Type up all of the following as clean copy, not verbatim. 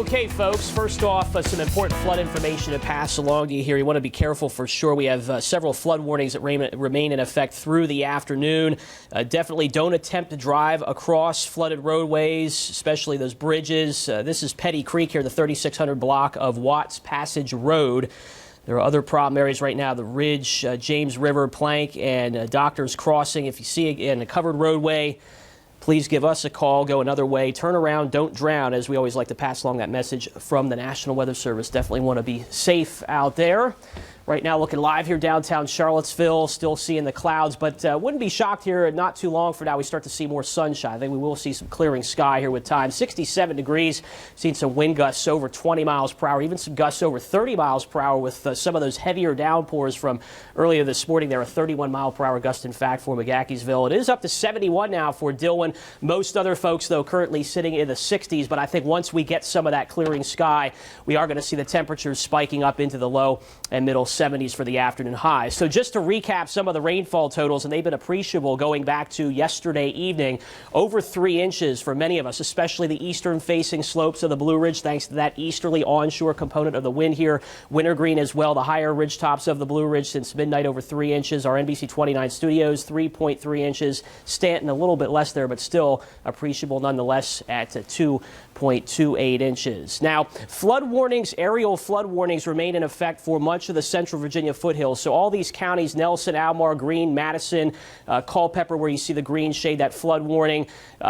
Okay, folks, first off, some important flood information to pass along to you here. You want to be careful for sure. We have several flood warnings that remain in effect through the afternoon. Definitely don't attempt to drive across flooded roadways, especially those bridges. This is Petty Creek here, the 3600 block of Watts Passage Road. There are other problem areas right now, the Ridge, James River, Plank, and Doctors Crossing. If you see again a covered roadway, please give us a call, go another way, turn around, don't drown, as we always like to pass along that message from the National Weather Service. Definitely want to be safe out there. Right now looking live here downtown Charlottesville, still seeing the clouds, but wouldn't be shocked here not too long from now we start to see more sunshine. I think we will see some clearing sky here with time. 67 degrees, seen some wind gusts over 20 miles per hour, even some gusts over 30 miles per hour with some of those heavier downpours from earlier this morning. There are 31 mile per hour gust, in fact, for McGaheysville. It is up to 71 now for Dillwyn. Most other folks, though, currently sitting in the 60s, but I think once we get some of that clearing sky, we are going to see the temperatures spiking up into the low and middle 70s for the afternoon high. So just to recap some of the rainfall totals, and they've been appreciable going back to yesterday evening, over 3 inches for many of us, especially the eastern facing slopes of the Blue Ridge, thanks to that easterly onshore component of the wind here. Wintergreen as well, the higher ridge tops of the Blue Ridge since midnight, over 3 inches. Our NBC 29 studios, 3.3 inches. Stanton a little bit less there, but still appreciable nonetheless at 2.28 inches. Now, flood warnings, aerial flood warnings remain in effect for much of the central Virginia foothills. So all these counties, Nelson, Almar, Greene, Madison, Culpeper, where you see the green shade, that flood warning.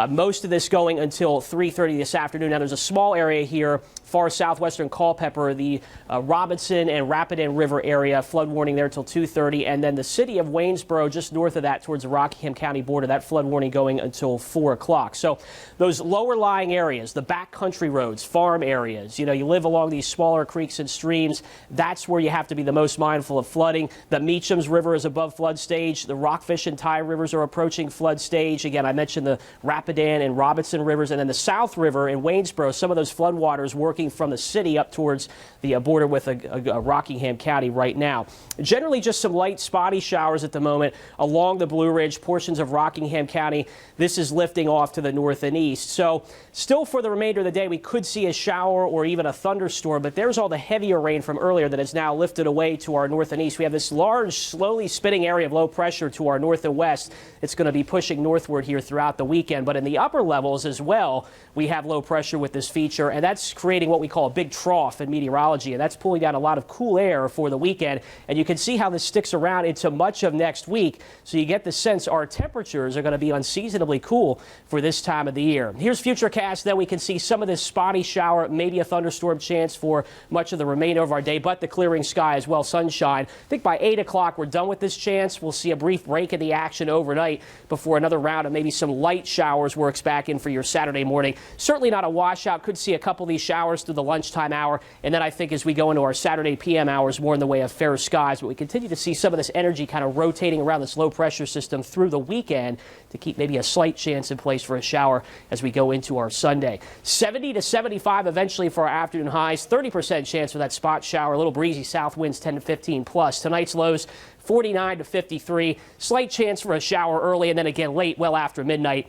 Most of this going until 3:30 this afternoon. Now, there's a small area here, far southwestern Culpeper, the Robinson and Rapidan River area, flood warning there till 2:30. And then the city of Waynesboro, just north of that towards the Rockingham County border, that flood warning going until 4 o'clock. So those lower lying areas, the backcountry roads, farm areas, you live along these smaller creeks and streams, that's where you have to be the most mindful of flooding. The Meacham's River is above flood stage. The Rockfish and Tye Rivers are approaching flood stage. Again, I mentioned the Rapidan and Robinson Rivers, and then the South River in Waynesboro, some of those floodwaters working from the city up towards the border with Rockingham County right now. Generally just some light spotty showers at the moment along the Blue Ridge, portions of Rockingham County. This is lifting off to the north and east. So still for the remainder of the day, we could see a shower or even a thunderstorm, but there's all the heavier rain from earlier that is now lifted away to our north and east. We have this large, slowly spinning area of low pressure to our north and west. It's going to be pushing northward here throughout the weekend, but in the upper levels as well, we have low pressure with this feature, and that's creating what we call a big trough in meteorology, and that's pulling down a lot of cool air for the weekend. And you can see how this sticks around into much of next week, so you get the sense our temperatures are going to be unseasonably cool for this time of the year. Here's Futurecast. Then we can see some of this spotty shower, maybe a thunderstorm chance for much of the remainder of our day, but the clearing sky as well, sunshine. I think by 8 o'clock we're done with this chance. We'll see a brief break in the action overnight before another round of maybe some light showers works back in for your Saturday morning. Certainly not a washout. Could see a couple of these showers through the lunchtime hour, and then I think as we go into our Saturday PM hours, more in the way of fair skies. But we continue to see some of this energy kind of rotating around this low pressure system through the weekend to keep maybe a slight chance in place for a shower as we go into our Sunday. 70 to 75 eventually for our afternoon highs. 30% chance for that spot shower. A little breezy south winds 10 to 15 plus. Tonight's lows 49 to 53. Slight chance for a shower early and then again late, well after midnight.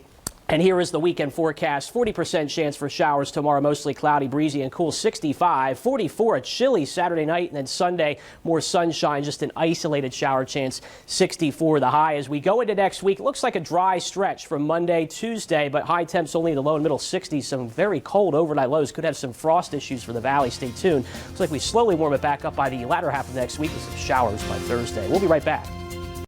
And here is the weekend forecast. 40% chance for showers tomorrow, mostly cloudy, breezy, and cool. 65, 44, a chilly Saturday night, and then Sunday, more sunshine, just an isolated shower chance. 64 the high. As we go into next week, looks like a dry stretch from Monday, Tuesday, but high temps only in the low and middle 60s. Some very cold overnight lows. Could have some frost issues for the valley. Stay tuned. Looks like we slowly warm it back up by the latter half of next week with some showers by Thursday. We'll be right back.